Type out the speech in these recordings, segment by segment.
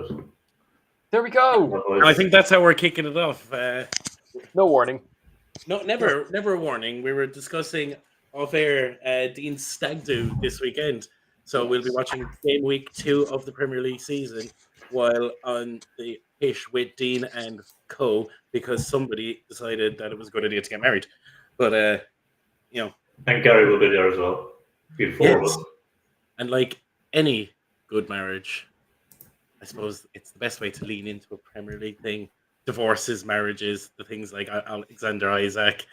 it. There we go. And I think that's how we're kicking it off. No warning. No, never a warning. We were discussing off-air Dean's stag do this weekend. So we'll be watching game week 2 of the Premier League season while on the pitch with Dean and co, because somebody decided that it was a good idea to get married. But, And Gary will be there as well. Beautiful. Yes. And like any good marriage, I suppose it's the best way to lean into a Premier League thing. Divorces, marriages, the things like Alexander Isaac.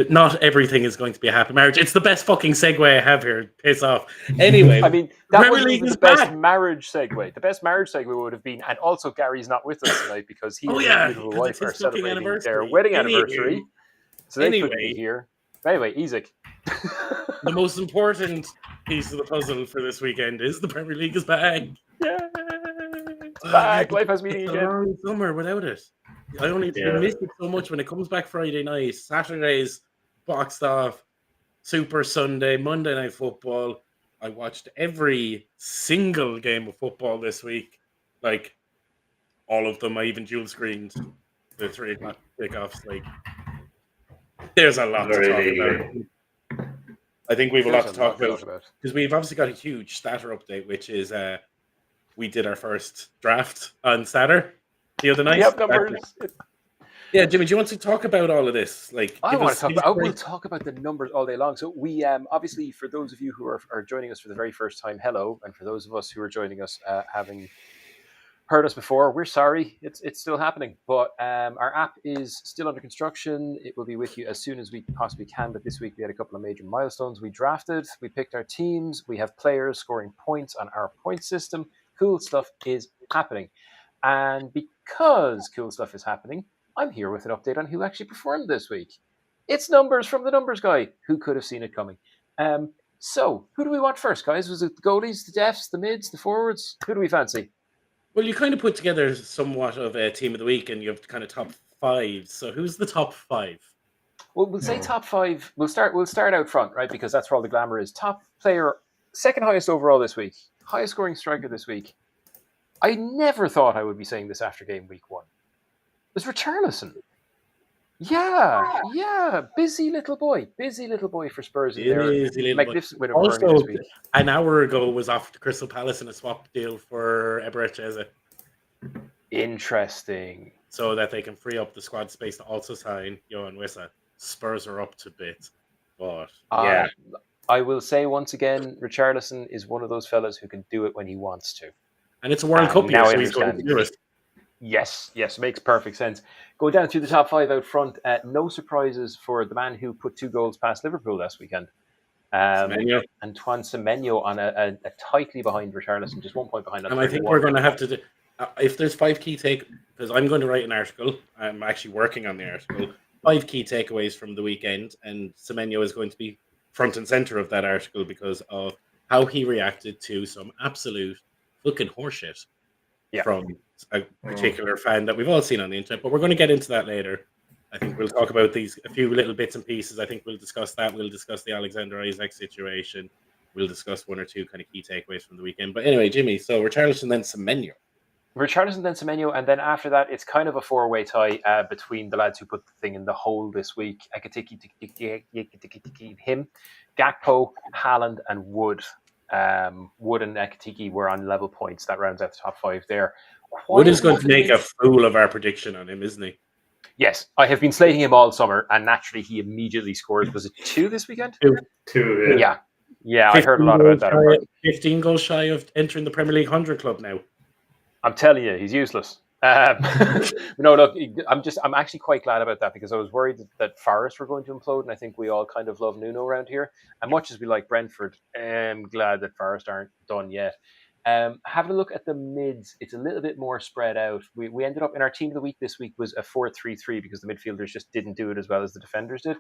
Not everything is going to be a happy marriage. It's the best fucking segue I have here. Piss off. Anyway, I mean, that Premier wasn't League even is the best back. marriage segue. The best marriage segue would have been, and also Gary's not with us tonight because he and his beautiful wife are celebrating their wedding anniversary. So they couldn't be here. But anyway, Isaac. The most important piece of the puzzle for this weekend is the Premier League is back. Yeah, it's back. Life has meaning again. Long summer without it. I only miss it so much when it comes back Friday night. Saturday's boxed off. Super Sunday, Monday Night Football. I watched every single game of football this week. Like, all of them. I even dual screened the 3 o'clock kickoffs. Like, there's a lot to talk about. I think we have a lot to talk about because we've obviously got a huge Statr update, which is we did our first draft on Statr the other night. Yep, numbers. Yeah, Jimmy, do you want to talk about all of this? Like, I will talk about the numbers all day long. So we obviously, for those of you who are joining us for the very first time, hello, and for those of us who are joining us having heard us before, we're sorry. It's still happening, but our app is still under construction. It will be with you as soon as we possibly can. But this week we had a couple of major milestones. We drafted, we picked our teams, we have players scoring points on our point system. Cool stuff is happening, and because cool stuff is happening, I'm here with an update on who actually performed this week. It's numbers from the numbers guy. Who could have seen it coming? So who do we want first, guys? Was it the goalies, the defs, the mids, the forwards? Who do we fancy? Well, you kind of put together somewhat of a team of the week, and you have kind of top 5. So who's the top 5? Well, we'll say top 5. We'll start out front, right? Because that's where all the glamour is. Top player, second highest overall this week, highest scoring striker this week. I never thought I would be saying this after game week 1. It was Richarlison. Yeah. Busy little boy for Spurs in there. Magnificent win over Burnley this week. An hour ago was off to Crystal Palace in a swap deal for Eberechi. Interesting. So that they can free up the squad space to also sign Johan Wissa. Spurs are up to bits. But yeah. I will say once again, Richarlison is one of those fellas who can do it when he wants to. And it's a World Cup year, so he's going to do it. Yes, makes perfect sense. Go down through the top 5 out front. No surprises for the man who put 2 goals past Liverpool last weekend. Antoine Semenyo on a tightly behind Richarlison, just 1 point behind. And I think we're going to have to do, if there's 5 key because I'm going to write an article. I'm actually working on the article. 5 key takeaways from the weekend, and Semenyo is going to be front and center of that article because of how he reacted to some absolute fucking horseshit from a particular fan that we've all seen on the internet. But we're going to get into that later. I think we'll talk about a few little bits and pieces. I think we'll discuss that. We'll discuss the Alexander Isaac situation. We'll discuss 1 or 2 kind of key takeaways from the weekend. But anyway, Jimmy, so Richarlison, then Semenyo. And then after that, it's kind of a 4-way tie between the lads who put the thing in the hole this week. Him, Gakpo, Haaland, and Wood. Wood and Ekitike were on level points. That rounds out the top 5 there. Wood is going to make a fool of our prediction on him, isn't he? Yes, I have been slating him all summer, and naturally he immediately scores. Was it 2 this weekend? 2, yeah. Yeah, I heard a lot about that. 15 goals shy of entering the Premier League 100 club now. I'm telling you, he's useless. No, look, I'm actually quite glad about that because I was worried that Forest were going to implode, and I think we all kind of love Nuno around here. And much as we like Brentford, I'm glad that Forest aren't done yet. Having a look at the mids, it's a little bit more spread out. We ended up in our team of the week this week was a 4-3-3 because the midfielders just didn't do it as well as the defenders did.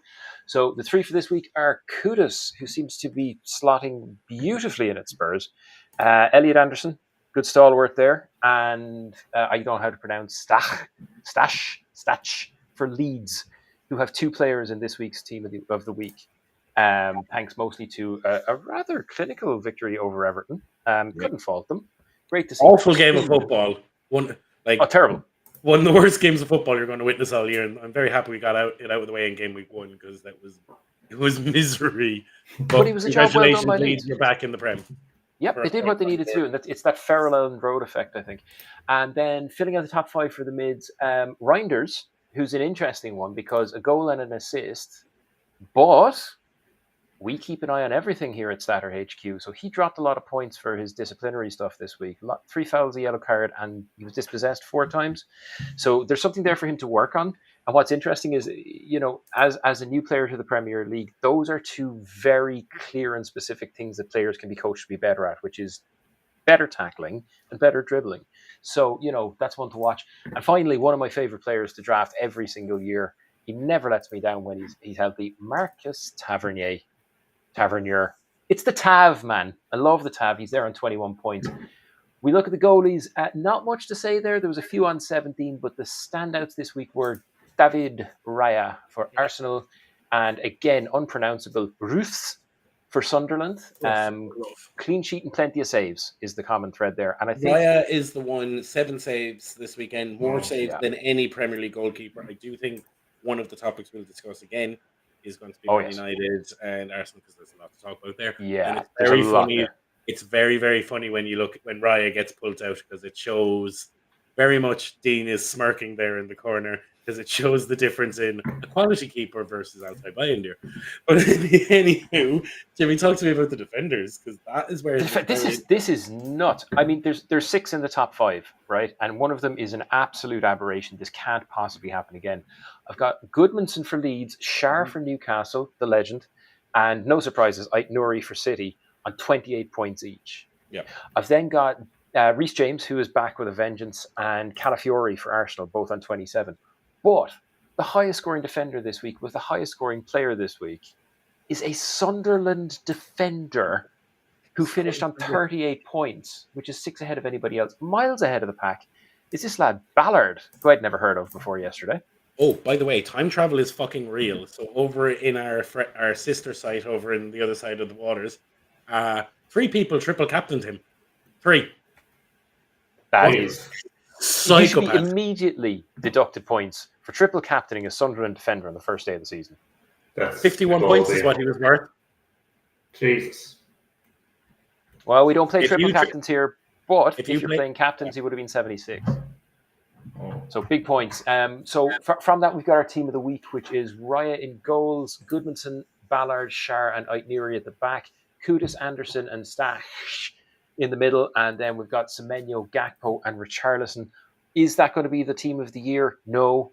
So the 3 for this week are Kudus, who seems to be slotting beautifully in at Spurs. Elliot Anderson, good stalwart there. And I don't know how to pronounce Stach for Leeds, who have 2 players in this week's team of the week. Thanks mostly to a rather clinical victory over Everton. Couldn't fault them. Great to see. Awful game of football. terrible. One of the worst games of football you're going to witness all year, and I'm very happy we got it out of the way in game week 1 because it was misery. But it was a job well done by Leeds. You're back in the Prem. Yep, they did what they needed to do, and it's that Farrell Ellen Road effect, I think. And then filling out the top 5 for the mids, Reinders, who's an interesting one because a goal and an assist, but we keep an eye on everything here at Statr HQ. So he dropped a lot of points for his disciplinary stuff this week. 3 fouls, a yellow card, and he was dispossessed 4 times. So there's something there for him to work on. And what's interesting is, as a new player to the Premier League, those are 2 very clear and specific things that players can be coached to be better at, which is better tackling and better dribbling. So, that's one to watch. And finally, one of my favorite players to draft every single year, he never lets me down when he's healthy, Marcus Tavernier. It's the Tav, man. I love the Tav. He's there on 21 points. We look at the goalies. Not much to say there. There was a few on 17, but the standouts this week were David Raya for Arsenal, and again, unpronounceable, Ruths for Sunderland. Clean sheet and plenty of saves is the common thread there. And I think Raya is the one, 7 saves this weekend, more saves than any Premier League goalkeeper. I do think one of the topics we'll discuss again is going to be Man United and Arsenal, because there's a lot to talk about there. Yeah, and it's very funny. It's very, very funny when Raya gets pulled out, because it shows very much Dean is smirking there in the corner, because it shows the difference in a quality keeper versus outside buy-in there. But anywho, Jimmy, talk to me about the defenders, because that is where this is nuts. I mean, there's 6 in the top 5, right? And one of them is an absolute aberration. This can't possibly happen again. I've got Goodmanson for Leeds, Schär for Newcastle, the legend, and no surprises, Ait-Nouri for City on 28 points each. Yeah. I've then got Reece James, who is back with a vengeance, and Calafiori for Arsenal, both on 27. But the highest scoring defender this week, with the highest scoring player this week, is a Sunderland defender who finished on 38 points, which is 6 ahead of anybody else, miles ahead of the pack. Is this lad Ballard, who I'd never heard of before yesterday. Oh, by the way, time travel is fucking real. So over in our sister site over in the other side of the waters, 3 people triple captained him. 3. That is psychopath. He immediately deducted points for triple captaining a Sunderland defender on the first day of the season. That's 51 points is what he was worth. Jesus. Well, we don't play triple captains here, but if you're play, playing captains, he would have been 76. So big points. So from that, we've got our team of the week, which is Raya in goals, Goodmanson, Ballard, Schär, and Ait-Nouri at the back, Kudus, Anderson, and Stash in the middle, and then we've got Semenyo, Gakpo, and Richarlison. Is that going to be the team of the year? No.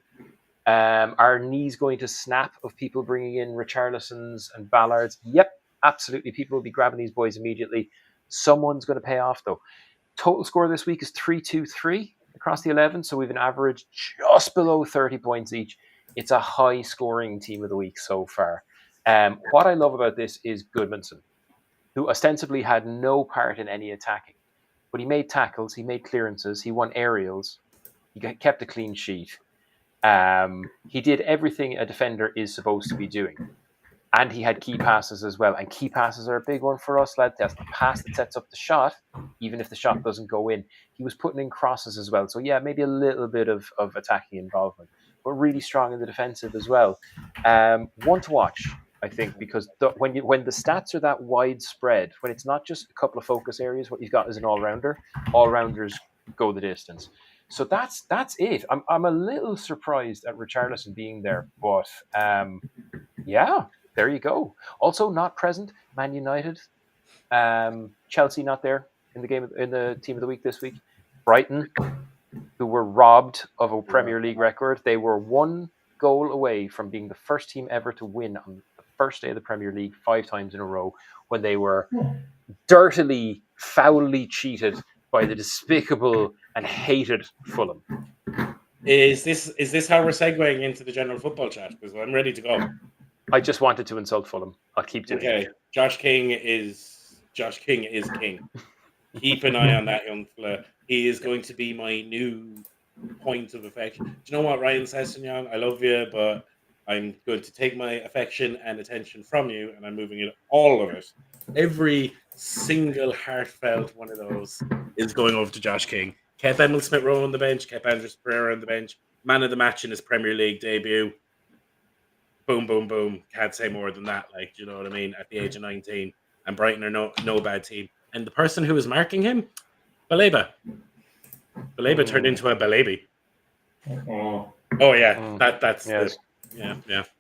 Are knees going to snap of people bringing in Richarlisons and Ballards? Yep, absolutely. People will be grabbing these boys immediately. Someone's going to pay off, though. Total score this week is 3-2-3 across the 11, so we've an average just below 30 points each. It's a high-scoring team of the week so far. What I love about this is Goodmanson, who ostensibly had no part in any attacking. But he made tackles, he made clearances, he won aerials, he kept a clean sheet. He did everything a defender is supposed to be doing. And he had key passes as well. And key passes are a big one for us, lad. That's the pass that sets up the shot, even if the shot doesn't go in. He was putting in crosses as well. So, yeah, maybe a little bit of attacking involvement, but really strong in the defensive as well. One to watch, I think, because when the stats are that widespread, when it's not just a couple of focus areas, what you've got is an all-rounder. All-rounders go the distance. So that's it. I'm a little surprised at Richarlison being there, but yeah, there you go. Also not present, Man United, Chelsea not there in the team of the week this week. Brighton, who were robbed of a Premier League record, they were 1 goal away from being the first team ever to win on the first day of the Premier League 5 times in a row, when they were dirtily, foully cheated by the despicable and hated Fulham. Is this how we're segueing into the general football chat? Because I'm ready to go. I just wanted to insult Fulham. I'll keep doing it. Josh King is king. Keep an eye on that young fella. He is going to be my new point of affection. Do you know what Ryan says, Young? I love you, but I'm going to take my affection and attention from you, and I'm moving it, all of it. Every single heartfelt one of those is going over to Josh King. kept Emil Smith-Rowe on the bench, kept Andres Pereira on the bench, man of the match in his Premier League debut. Boom, boom, boom. Can't say more than that. Like, you know what I mean? At the age of 19, and Brighton are no bad team. And the person who was marking him, Baleba. Baleba turned into a Balebi. Oh, yeah, that's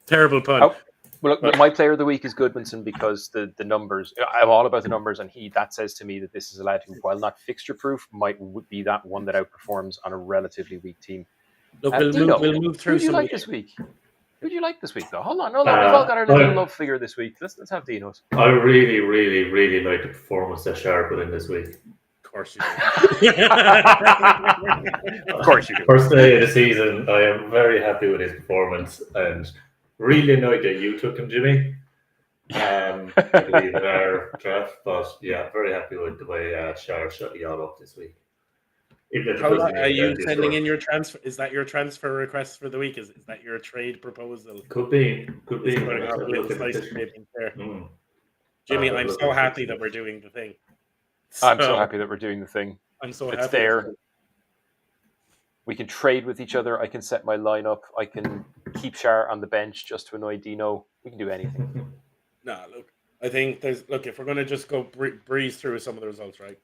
terrible pun. Oh, well, look, my player of the week is Goodmanson because the numbers. I'm all about the numbers, and that says to me that this is a lad who, while not fixture proof, would be that one that outperforms on a relatively weak team. Look, we'll move through. Who do you like this week? Who do you like this week, though? Hold on, we've all got our little love figure this week. Let's have Dino's. I really, really, really like the performance that Sharp put in this week. Of course you do. Of course you do. First day of the season, I am very happy with his performance and really annoyed that you took him, Jimmy. I believe in our draft, but yeah, very happy with the way Sharp shut you all up this week. Are you sending in your transfer? Is that your transfer request for the week? Is that your trade proposal? Could be. Jimmy, I'm so happy that we're doing the thing. I'm so happy that we're doing the thing. I'm so happy. It's there. We can trade with each other. I can set my lineup. I can keep Shar on the bench just to annoy Dino. We can do anything. Nah, look. I think if we're going to just go breeze through some of the results, right?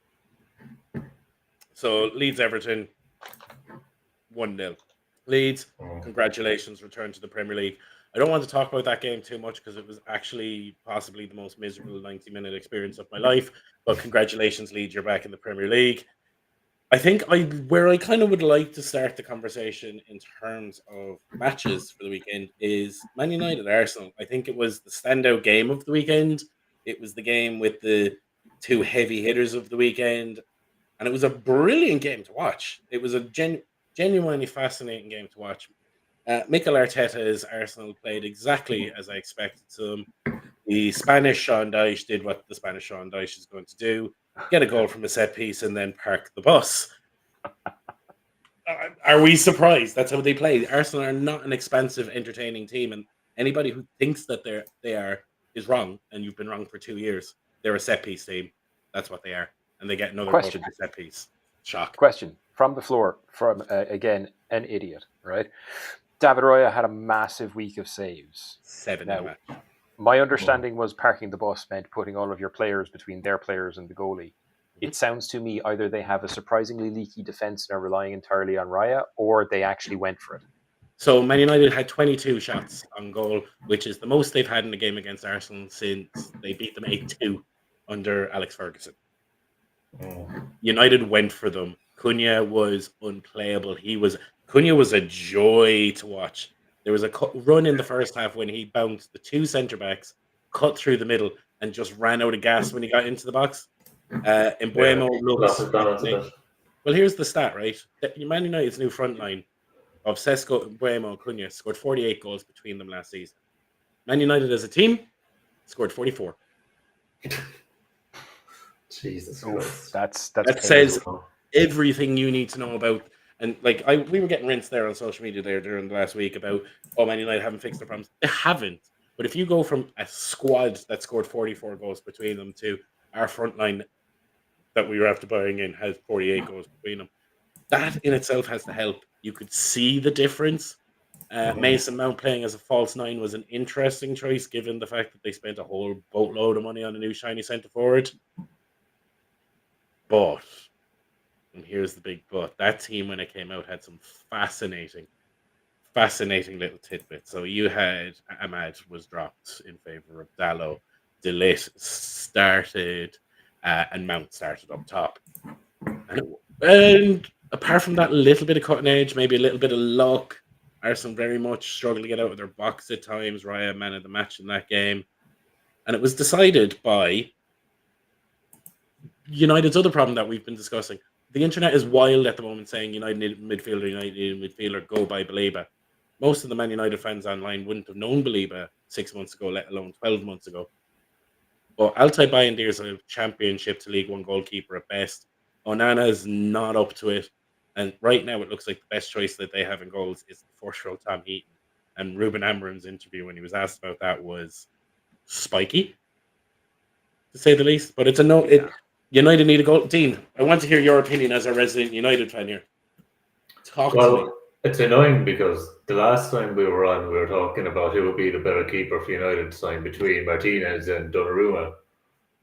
So Leeds Everton 1-0. Leeds, congratulations, return to the Premier League. I don't want to talk about that game too much because it was actually possibly the most miserable 90-minute experience of my life. But congratulations, Leeds, you're back in the Premier League. I think where I kind of would like to start the conversation in terms of matches for the weekend is Man United Arsenal. I think it was the standout game of the weekend. It was the game with the two heavy hitters of the weekend. And it was a brilliant game to watch. It was a genuinely fascinating game to watch. Mikel Arteta's Arsenal played exactly as I expected to them. The Spanish Sean Dyche did what the Spanish Sean Dyche is going to do. Get a goal from a set piece and then park the bus. Are we surprised? That's how they play. Arsenal are not an expansive, entertaining team. And anybody who thinks that they are is wrong. And you've been wrong for 2 years. They're a set piece team. That's what they are. And they get another goal from a set piece. Shock. Question from the floor from, again, an idiot, right? David Roya had a massive week of saves. 7 now, my understanding was parking the bus meant putting all of your players between their players and the goalie. It sounds to me either they have a surprisingly leaky defence and are relying entirely on Raya, or they actually went for it. So Man United had 22 shots on goal, which is the most they've had in a game against Arsenal since they beat them 8-2 under Alex Ferguson. United went for them. Cunha was unplayable. Cunha was a joy to watch. There was a run in the first half when he bounced the two centre-backs, cut through the middle, and just ran out of gas when he got into the box. Mbuemo looks... Well, here's the stat, right? Man United's new front line of Sesko, Mbuemo, and Cunha scored 48 goals between them last season. Man United as a team scored 44. Jesus Christ. That says everything you need to know about. And we were getting rinsed there on social media there during the last week about Man United haven't fixed their problems. They haven't. But if you go from a squad that scored 44 goals between them to our front line that we were after buying in has 48 goals between them, that in itself has to help. You could see the difference. Mason Mount playing as a false 9 was an interesting choice given the fact that they spent a whole boatload of money on a new shiny centre forward. But, and here's the big but, that team when it came out had some fascinating little tidbits. So you had Ahmad was dropped in favour of Dalot, De Ligt started, and Mount started up top. And apart from that little bit of cutting edge, maybe a little bit of luck, Arsenal very much struggled to get out of their box at times. Raya man of the match in that game. And it was decided by United's other problem that we've been discussing. The internet is wild at the moment saying United need a midfielder, go buy Baleba. Most of the Man United fans online wouldn't have known Baleba 6 months ago, let alone 12 months ago. But Altay Bayindir is a championship to League One goalkeeper at best. Onana is not up to it. And right now it looks like the best choice that they have in goals is the first-row Tom Heaton. And Ruben Amorim's interview when he was asked about that was spiky, to say the least. But it's United need a goal. Dean, I want to hear your opinion as a resident United fan here. Talk to me. Well, it's annoying because the last time we were on, we were talking about who would be the better keeper for United to sign between Martinez and Donnarumma.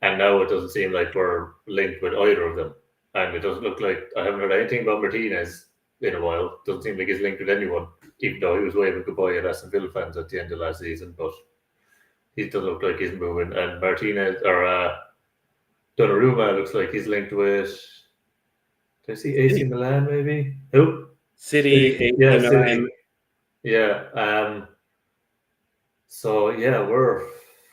And now it doesn't seem like we're linked with either of them. And it doesn't look like I haven't heard anything about Martinez in a while. Doesn't seem like he's linked with anyone, even though he was waving goodbye at Aston Villa fans at the end of last season. But he doesn't look like he's moving. And Martinez or Donnarumma looks like he's linked with. Did I see AC Milan maybe? Who? City, Yeah, AC City. Milan. Yeah. So yeah, we're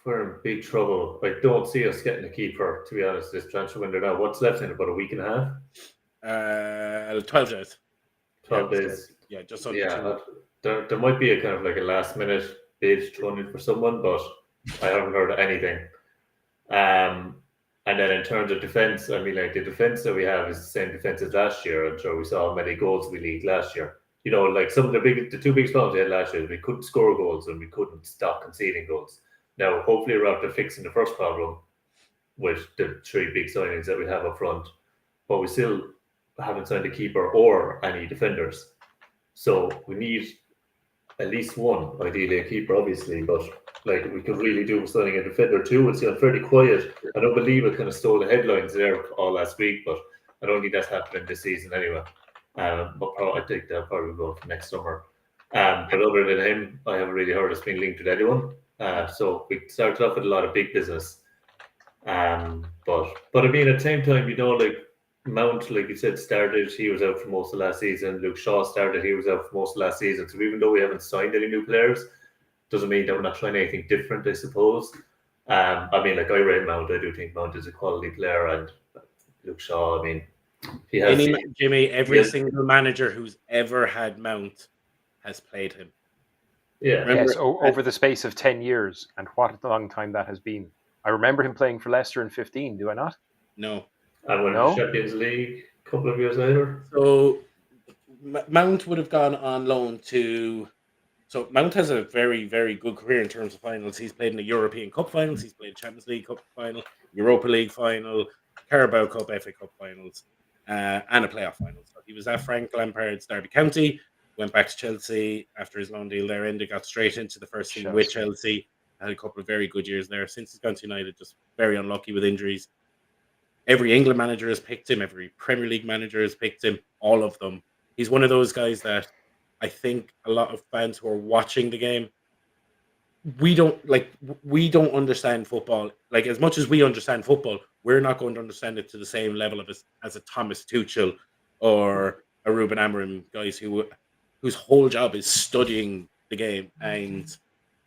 in big trouble. I don't see us getting a keeper, to be honest, this transfer window now. What's left in about a week and a half? 12 days. 12 days. Yeah, just under Yeah, 2 weeks. there might be a kind of like a last minute bid thrown in for someone, but I haven't heard anything. And then in terms of defence, I mean, like the defence that we have is the same defence as last year. I'm sure we saw how many goals we leaked last year. You know, like some of the two big problems we had last year is we couldn't score goals and we couldn't stop conceding goals. Now, hopefully, we're after fixing the first problem with the three big signings that we have up front, but we still haven't signed a keeper or any defenders. So we need at least one, ideally a keeper, obviously, but like we could really do with signing a defender too. It's fairly quiet. I don't believe it kind of stole the headlines there all last week, but I don't think that's happening this season anyway. But I think they'll probably go for next summer. But other than him, I haven't really heard us being linked with anyone. So we started off with a lot of big business. But I mean, at the same time, you know, like Mount, like you said, started. He was out for most of last season. Luke Shaw started. He was out for most of last season. So even though we haven't signed any new players, doesn't mean that we're not trying anything different, I suppose. I mean, like I rate Mount. I do think Mount is a quality player, and Luke Shaw. I mean, he has. Jimmy, every single manager who's ever had Mount has played him. Yeah. Yes, over the space of 10 years, and what a long time that has been. I remember him playing for Leicester in 15. Do I not? No. And went to Champions League a couple of years later. So Mount would have gone on loan to. So Mount has a very, very good career in terms of finals. He's played in the European Cup finals. He's played Champions League Cup final, Europa League final, Carabao Cup, FA Cup finals, and a playoff final. So he was at Frank Lampard's Derby County, went back to Chelsea after his loan deal there ended, got straight into the first team with Chelsea, had a couple of very good years there. Since he's gone to United, just very unlucky with injuries. Every England manager has picked him. Every Premier League manager has picked him. All of them. He's one of those guys that I think a lot of fans who are watching the game, we don't understand football. Like, as much as we understand football, we're not going to understand it to the same level of as a Thomas Tuchel or a Ruben Amorim, guys whose whole job is studying the game. And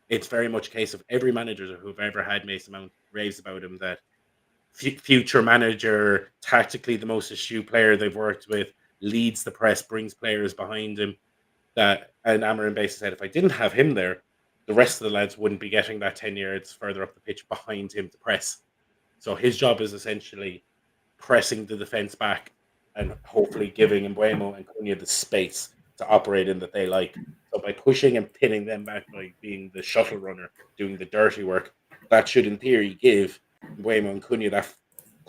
it's very much a case of every manager who've ever had Mason Mount raves about him, that future manager, tactically the most astute player they've worked with, leads the press, brings players behind him. And Amorim basically said, if I didn't have him there, the rest of the lads wouldn't be getting that 10 yards further up the pitch behind him to press. So his job is essentially pressing the defence back and hopefully giving Mbeumo and Cunha the space to operate in that they like. So by pushing and pinning them back, by being the shuttle runner, doing the dirty work, that should in theory give Mbeumo and Cunha that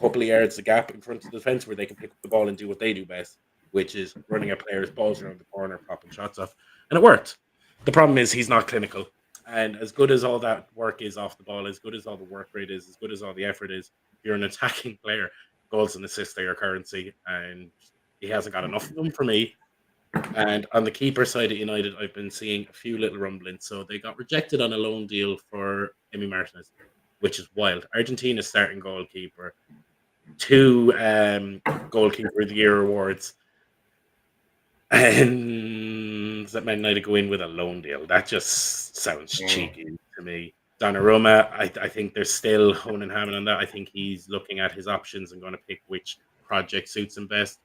couple of yards of gap in front of the defence where they can pick up the ball and do what they do best, which is running at players' balls around the corner, popping shots off. And it worked. The problem is he's not clinical. And as good as all that work is off the ball, as good as all the work rate is, as good as all the effort is, if you're an attacking player, goals and assists are your currency. And he hasn't got enough of them for me. And on the keeper side of United, I've been seeing a few little rumblings. So they got rejected on a loan deal for Emi Martinez, which is wild. Argentina's starting goalkeeper, 2 goalkeeper of the year awards, and that Man United go in with a loan deal. That just sounds cheeky to me. Donnarumma, I think they're still honing and hammering on that. I think he's looking at his options and going to pick which project suits him best.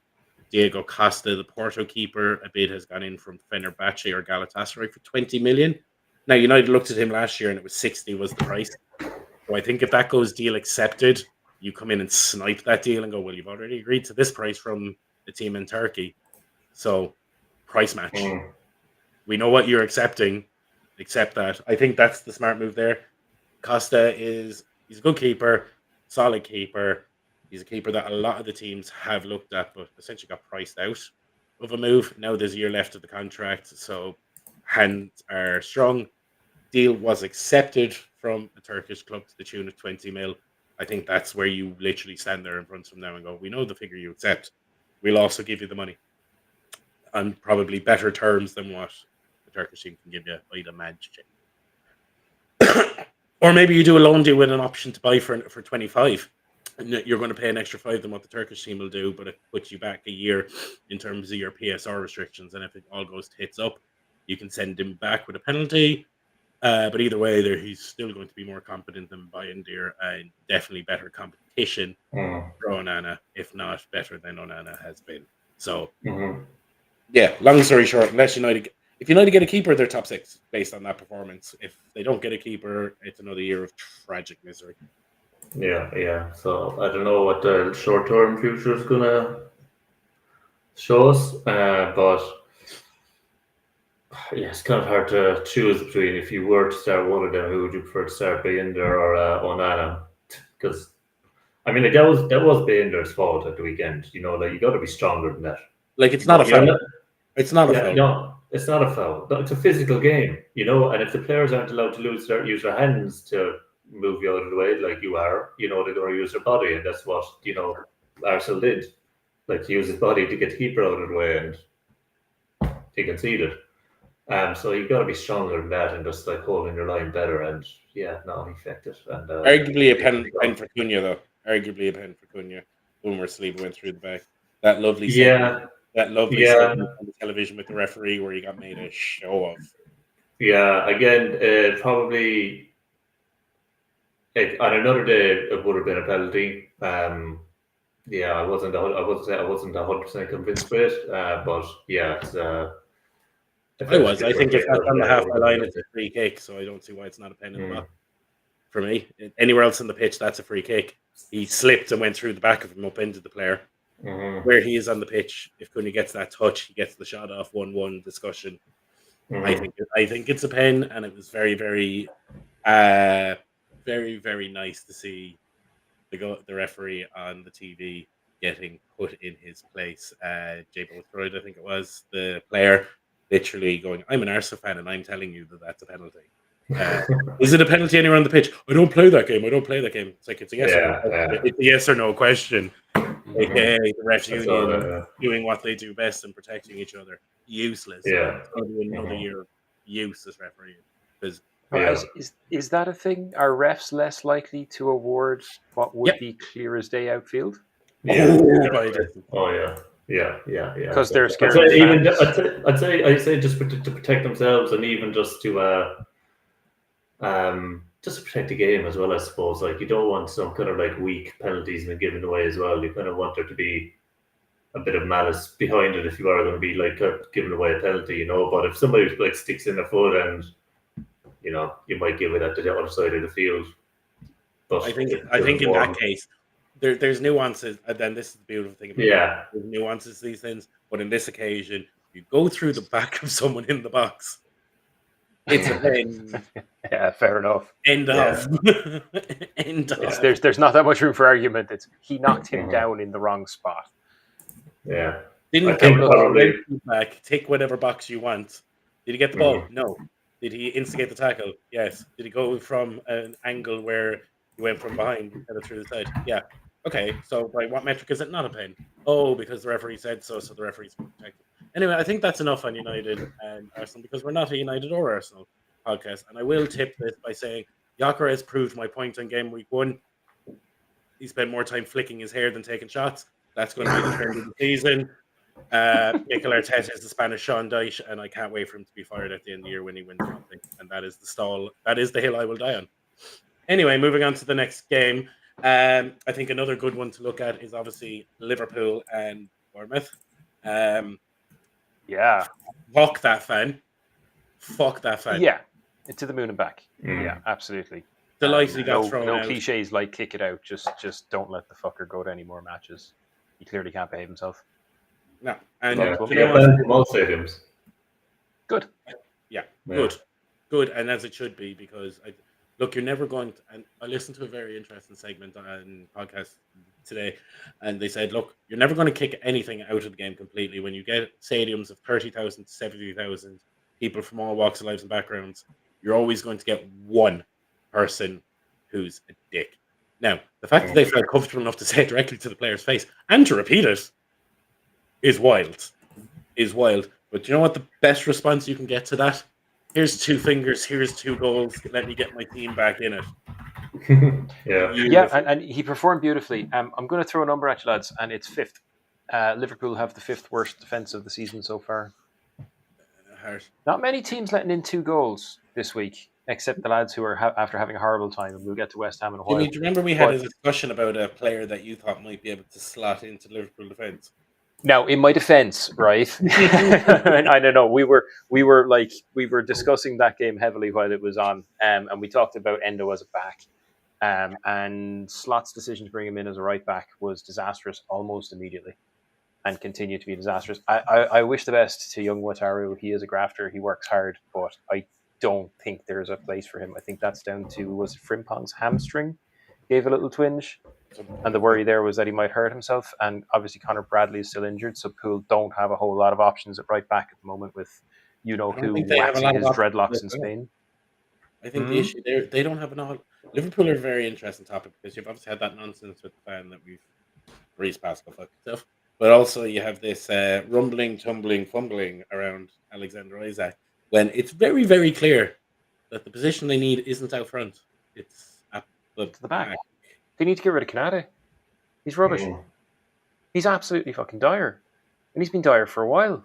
Diego Costa, the Porto keeper, a bid has gone in from Fenerbahce or Galatasaray for 20 million. Now, United looked at him last year and it was 60 was the price. So I think if that goes deal accepted, you come in and snipe that deal and go, well, you've already agreed to this price from the team in Turkey. So, price match. We know what you're accepting. Accept that. I think that's the smart move there. Costa he's a good keeper, solid keeper. He's a keeper that a lot of the teams have looked at, but essentially got priced out of a move. Now there's a year left of the contract, so hands are strong. Deal was accepted from a Turkish club to the tune of 20 mil. I think that's where you literally stand there in front of them now and go, we know the figure you accept. We'll also give you the money. On probably better terms than what the Turkish team can give you by the Magic. Or maybe you do a loan deal with an option to buy for 25. And you're going to pay an extra 5 than what the Turkish team will do, but it puts you back a year in terms of your PSR restrictions. And if it all goes tits up, you can send him back with a penalty. But either way, he's still going to be more competent than Bayındır and definitely better competition for Onana, if not better than Onana has been. So, yeah, long story short, if United get a keeper, they're top 6 based on that performance. If they don't get a keeper, it's another year of tragic misery. Yeah. So I don't know what the short-term future is gonna show us, but yeah, it's kind of hard to choose between. If you were to start one of them, who would you prefer to start, Bayındır or Onana? Because I mean, like that was Bayındır's fault at the weekend. You know, like you got to be stronger than that. Like it's not a foul. It's not a foul. No, it's not a foul. It's a physical game, you know. And if the players aren't allowed to use their hands to move you out of the way, like you are, you know, they're going to use their body, and that's what Arsenal did. Like he used his body to get the keeper out of the way, and he conceded. So you've got to be stronger than that, and just like holding your line better. And yeah, no, he affected. And arguably a pen for Cunha, though. Arguably a pen for Cunha. Boomer Sleep went through the back. That lovely segment on the television with the referee where he got made a show of. Yeah, again, probably on another day it would have been a penalty. Yeah, I wasn't 100% convinced with it, but yeah, it's. I think if that's on the halfway line, it's a free kick, so I don't see why it's not a pen in the box. For me, anywhere else in the pitch, that's a free kick. He slipped and went through the back of him, upended the player. Where he is on the pitch, if Cunha gets that touch, he gets the shot off 1-1 discussion. I think it's a pen, and it was very, very, very, very nice to see the referee on the TV getting put in his place. Jay Bothroyd, I think it was, the player, literally going, I'm an Arsenal fan, and I'm telling you that that's a penalty. Is it a penalty anywhere on the pitch? I don't play that game. It's like it's a yes or no. It's a yes or no question. AKA the ref union doing what they do best and protecting each other. Useless. Yeah. It's going to be another year of useless refereeing. Is that a thing? Are refs less likely to award what would be clear as day outfield? Yeah. Yeah. Because they're scared. I'd say just to protect themselves, and even just to protect the game as well. I suppose like you don't want some kind of like weak penalties being given away as well. You kind of want there to be a bit of malice behind it if you are going to be like giving away a penalty, you know. But if somebody like sticks in their foot and you know you might give it at the other side of the field. But I think in that case. There's nuances, and then this is the beautiful thing about it. There's nuances to these things, but in this occasion, you go through the back of someone in the box. It's a pen. Yeah, fair enough. End of. There's not that much room for argument. He knocked him down in the wrong spot. Yeah. Didn't probably back. Take whatever box you want. Did he get the ball? No. Did he instigate the tackle? Yes. Did he go from an angle where he went from behind instead of through the side? Yeah. Okay, so by what metric is it not a pen? Oh, because the referee said so, so the referee's protected. Anyway, I think that's enough on United and Arsenal because we're not a United or Arsenal podcast. And I will tip this by saying Gyökeres proved my point on Gameweek 1. He spent more time flicking his hair than taking shots. That's going to be the trend of the season. Mikel Arteta is the Spanish Sean Dyche, and I can't wait for him to be fired at the end of the year when he wins something. And that is the stall. That is the hill I will die on. Anyway, moving on to the next game. I think another good one to look at is obviously Liverpool and Bournemouth. Fuck that fan. Yeah, to the moon and back. Yeah, absolutely. Delighted he got thrown out. No cliches like kick it out. Just don't let the fucker go to any more matches. He clearly can't behave himself. No, and most stadiums. Good. Yeah, good, and as it should be because you're never going to. And I listened to a very interesting segment on podcast today, and they said, look, you're never going to kick anything out of the game completely. When you get stadiums of 30,000 to 70,000 people from all walks of life and backgrounds, you're always going to get one person who's a dick. Now, the fact that they felt comfortable enough to say it directly to the player's face and to repeat it is wild. But you know what the best response you can get to that? Here's 2 fingers, here's 2 goals. Let me get my team back in it. Yeah, and he performed beautifully. I'm going to throw a number at you, lads, and it's 5th. Liverpool have the 5th worst defense of the season so far. Not many teams letting in 2 goals this week, except the lads who are after having a horrible time, and we'll get to West Ham in a while. Jimmy, do you remember we had a discussion about a player that you thought might be able to slot into Liverpool defence? Now, in my defence, right? I don't know. We were discussing that game heavily while it was on, and we talked about Endo as a back, and Slot's decision to bring him in as a right back was disastrous almost immediately, and continued to be disastrous. I wish the best to young Wataru. He is a grafter. He works hard, but I don't think there's a place for him. I think that's down to, was Frimpong's hamstring gave a little twinge, and the worry there was that he might hurt himself. And obviously Connor Bradley is still injured, so Poole don't have a whole lot of options at right back at the moment with who waxing his dreadlocks in Spain. I think the issue there, they don't have enough. Liverpool are a very interesting topic because you've obviously had that nonsense with the fan that we've breezed past stuff. But also you have this rumbling, tumbling, fumbling around Alexander Isak when it's very, very clear that the position they need isn't out front. It's at the back. They need to get rid of Canada. He's rubbish. He's absolutely fucking dire. And he's been dire for a while.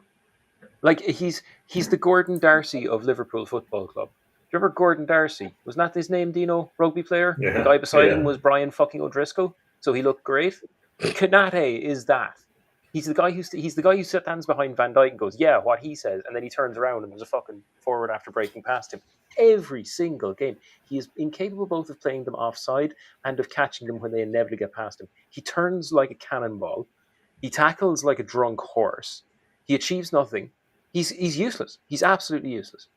Like, he's the Gordon Darcy of Liverpool Football Club. Do you remember Gordon Darcy? Wasn't that his name, Dino? Rugby player? Yeah. The guy beside him was Brian fucking O'Driscoll. So he looked great. Kanate is that. He's the guy who stands behind Van Dijk and goes, yeah, what he says, and then he turns around and there's a fucking forward after breaking past him. Every single game. He is incapable both of playing them offside and of catching them when they inevitably get past him. He turns like a cannonball. He tackles like a drunk horse. He achieves nothing. He's useless. He's absolutely useless.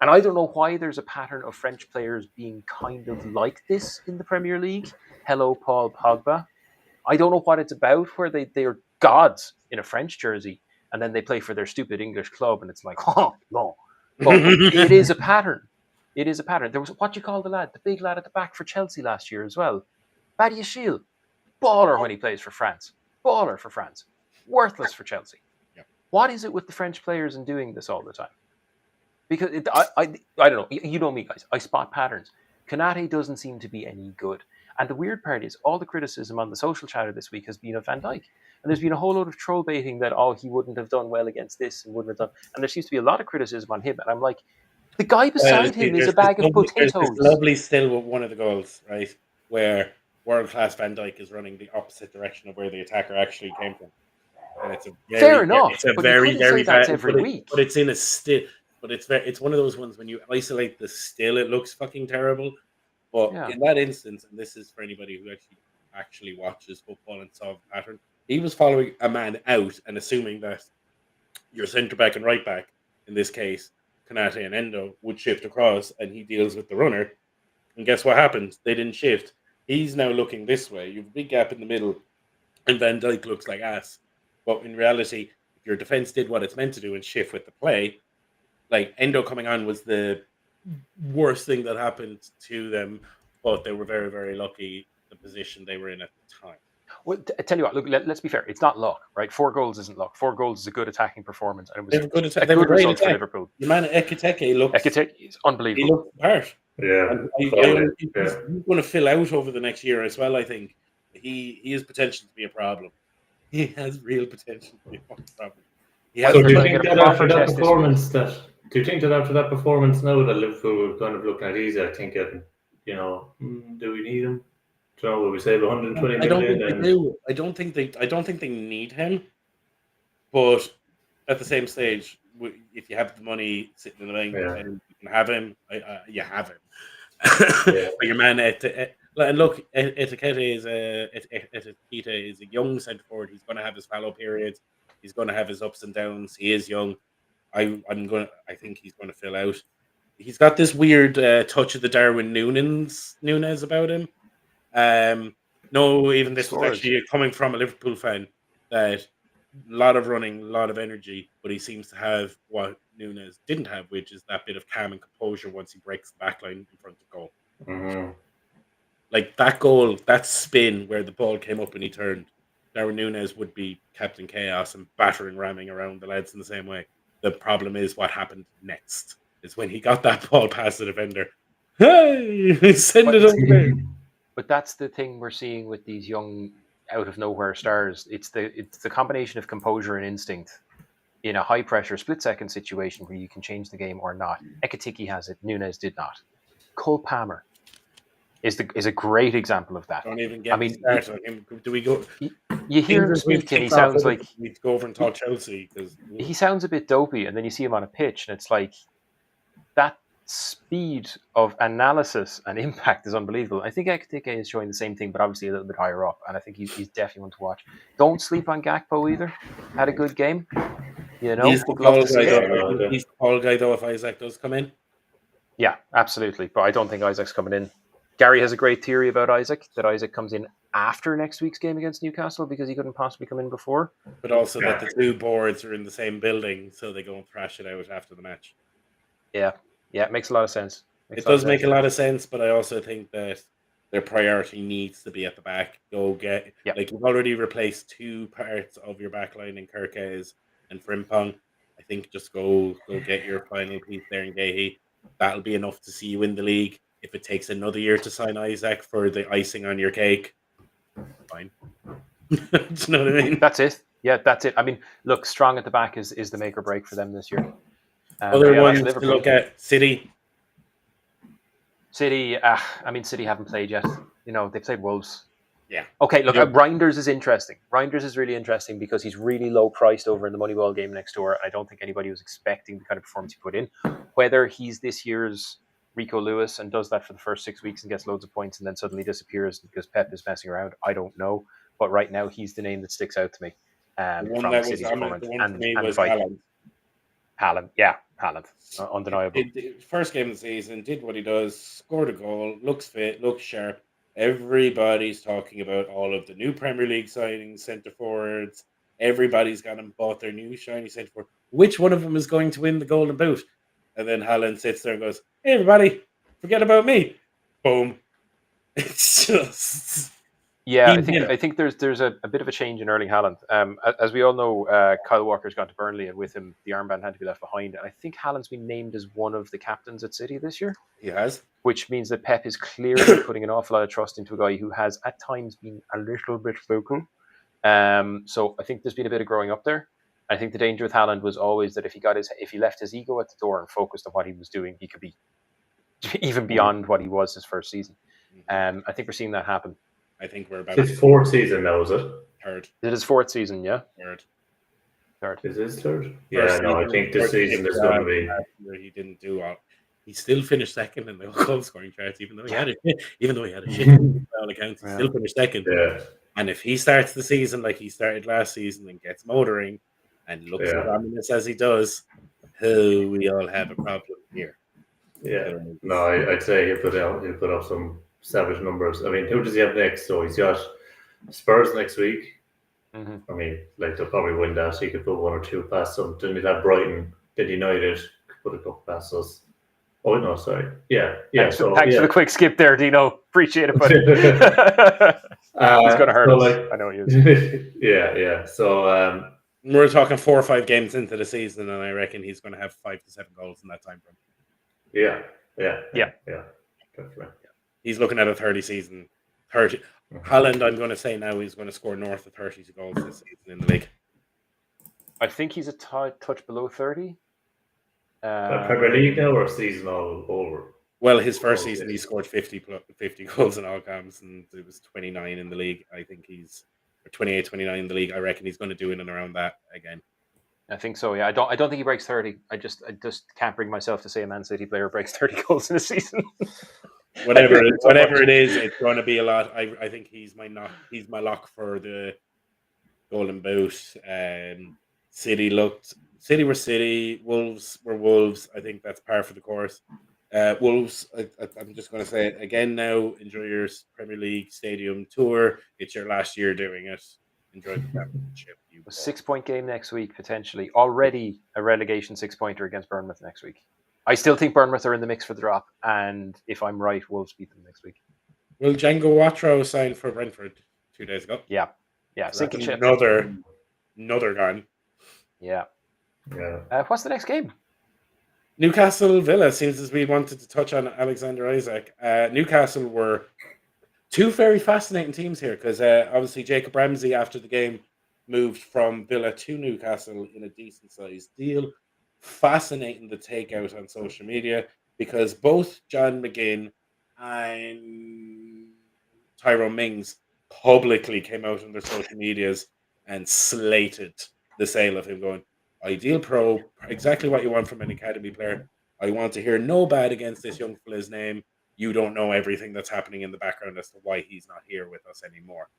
And I don't know why there's a pattern of French players being kind of like this in the Premier League. Hello, Paul Pogba. I don't know what it's about, where they are gods in a French jersey, and then they play for their stupid English club, and it's like, oh, no. But it is a pattern. It is a pattern. There was, what do you call the lad? The big lad at the back for Chelsea last year as well. Badiashile. Baller when he plays for France. Baller for France. Worthless for Chelsea. Yeah. What is it with the French players and doing this all the time? Because I don't know. You know me, guys. I spot patterns. Konate doesn't seem to be any good. And the weird part is, all the criticism on the social chatter this week has been of Van Dijk. And there's been a whole load of troll baiting that, he wouldn't have done well against this and wouldn't have done. And there seems to be a lot of criticism on him. And I'm like, the guy beside him is a bag of potatoes. There's lovely still with one of the goals, right, where world-class Van Dijk is running the opposite direction of where the attacker actually came from. And it's a very, fair enough. It's a but very, very bad every week. But it's in a still. But it's one of those ones when you isolate the still, it looks fucking terrible. But in that instance, and this is for anybody who actually watches football and saw the pattern, he was following a man out and assuming that your centre back and right back, in this case, Konate and Endo, would shift across, and he deals with the runner. And guess what happened? They didn't shift. He's now looking this way. You have a big gap in the middle, and Van Dijk looks like ass. But in reality, if your defense did what it's meant to do and shift with the play, like Endo coming on was the worst thing that happened to them, but they were very, very lucky the position they were in at the time. Well, I tell you what, look, let's be fair. It's not luck, right? 4 goals isn't luck. 4 goals is a good attacking performance. And it was a good result for Liverpool. The man Ekiteke is unbelievable. He looked the part. Yeah. He's going to fill out over the next year as well, I think. He has potential to be a problem. He has real potential to be a problem. So do you think that after that performance now that Liverpool are kind of looking at Isak thinking, do we need him? Will we save 120 million? I don't think they need him. But at the same stage, if you have the money sitting in the bank and you can have him, you have him. But your man and look, Etiketa is a young centre forward. He's going to have his fallow periods. He's going to have his ups and downs. He is young. I think he's going to fill out. He's got this weird touch of the Darwin Núñez about him. No, even this was Scores. actually coming from a Liverpool fan, that a lot of running, a lot of energy, but he seems to have what Nunes didn't have, which is that bit of calm and composure once he breaks the back line in front of goal. Mhm. Like that goal, that spin where the ball came up and he turned, Darwin Nunes would be Captain Chaos and battering, ramming around the lads in the same way. The problem is what happened next is when he got that ball past the defender. Hey, send it over there. But that's the thing we're seeing with these young, out of nowhere stars. It's the combination of composure and instinct in a high pressure split second situation where you can change the game or not. Ekitike has it. Nunes did not. Cole Palmer is a great example of that. Don't even get I mean, started on him. Do we go? you hear him speak and he sounds like we go over and talk Chelsea because he sounds a bit dopey, and then you see him on a pitch, and it's like that speed of analysis and impact is unbelievable. I think Ekitike is showing the same thing, but obviously a little bit higher up, and I think he's definitely one to watch. Don't sleep on Gakpo either. Had a good game. You know, he's the love Paul to see guy. it. Though. I think he's the Paul guy though. If Isaac does come in, Yeah, absolutely. But I don't think Isaac's coming in. Gary has a great theory about Isaac, that Isaac comes in after next week's game against Newcastle because he couldn't possibly come in before. but also that the two boards are in the same building, so they go and thrash it out after the match. Yeah, it makes a lot of sense. It does make a lot of sense, but I also think that their priority needs to be at the back. Go get like you've already replaced two parts of your back line in Kirkes and Frimpong. I think just go get your final piece there in Gahey. That'll be enough to see you in the league. If it takes another year to sign Isaac for the icing on your cake, fine. Do you know what I mean? That's it. Yeah, that's it. I mean, look, strong at the back is the make or break for them this year. Other ones to look at, City. City, I mean, City haven't played yet. You know, they played Wolves. Yeah. Okay, look, Reinders is interesting. Reinders is really interesting because he's really low priced over in the Moneyball game next door. I don't think anybody was expecting the kind of performance he put in. Whether he's this year's Rico Lewis and does that for the first 6 weeks and gets loads of points and then suddenly disappears because Pep is messing around, I don't know. But right now, he's the name that sticks out to me. The one that was on it, the one for me was Haaland. Haaland, undeniable. First game of the season, did what he does, scored a goal, looks fit, looks sharp. Everybody's talking about all of the new Premier League signings, centre forwards. Everybody's got them bought their new shiny centre forward. Which one of them is going to win the Golden Boot? And then Haaland sits there and goes, "Hey, everybody, forget about me." Boom. It's just... Yeah, I think there's a bit of a change in Erling Haaland. As we all know, Kyle Walker's gone to Burnley, and with him, the armband had to be left behind. And I think Haaland's been named as one of the captains at City this year. He has. Which means that Pep is clearly putting an awful lot of trust into a guy who has at times been a little bit vocal. So I think there's been a bit of growing up there. I think the danger with Haaland was always that if he left his ego at the door and focused on what he was doing, he could be even beyond what he was his first season. I think we're seeing that happen. I think we're about his fourth season now, is it? Third. Is it his fourth season? Yeah. Third. Is his third? Yeah, no, I think this season is going to be. He didn't do well. He still finished second in the goal scoring charts, even though he had a shit on all accounts. He still finished second. Yeah. And if he starts the season like he started last season and gets motoring and looks as ominous as he does, we all have a problem here. Yeah. No, I'd say he'll put up some savage numbers. I mean, who does he have next? So he's got Spurs next week. Mm-hmm. I mean, like they'll probably win that. So he could put one or two past them. Then he'd have Brighton. Then United could put a couple past us. Oh no, sorry. Yeah. Thanks for the quick skip there, Dino. Appreciate it, buddy. He's gonna hurt us. I know he is. Yeah. So we're talking 4 or 5 games into the season, and I reckon he's going to have 5 to 7 goals in that time frame. Yeah. Definitely. He's looking at a 30 season. 30. Haaland, I'm going to say now, he's going to score north of 30 goals this season in the league. I think he's a touch below 30. Premier League now or season all over? Well, his first season he scored 50 goals in all comps, and it was 29 in the league. I think he's 28, 29 in the league. I reckon he's going to do in and around that again. I think so. Yeah, I don't think he breaks 30. I just can't bring myself to say a Man City player breaks 30 goals in a season. Whatever it is, it's going to be a lot. I think he's my lock for the Golden Boot. City were City, Wolves were Wolves. I think that's par for the course. Wolves, I'm just going to say it again now. Enjoy your Premier League stadium tour. It's your last year doing it. Enjoy the championship. A 6-point game next week, potentially. Already a relegation 6-pointer against Bournemouth next week. I still think Bournemouth are in the mix for the drop, and if I'm right, Wolves beat them next week. Well, Django Watro signed for Brentford 2 days ago. Yeah, So sinking ship. Another gone. Yeah. Yeah. What's the next game? Newcastle Villa. Seems as we wanted to touch on Alexander Isak. Newcastle were two very fascinating teams here because obviously Jacob Ramsey after the game moved from Villa to Newcastle in a decent sized deal. Fascinating the takeout on social media because both John McGinn and Tyrone Mings publicly came out on their social medias and slated the sale of him, going, ideal pro, exactly what you want from an academy player. I want to hear no bad against this young fella's name. You don't know everything that's happening in the background as to why he's not here with us anymore.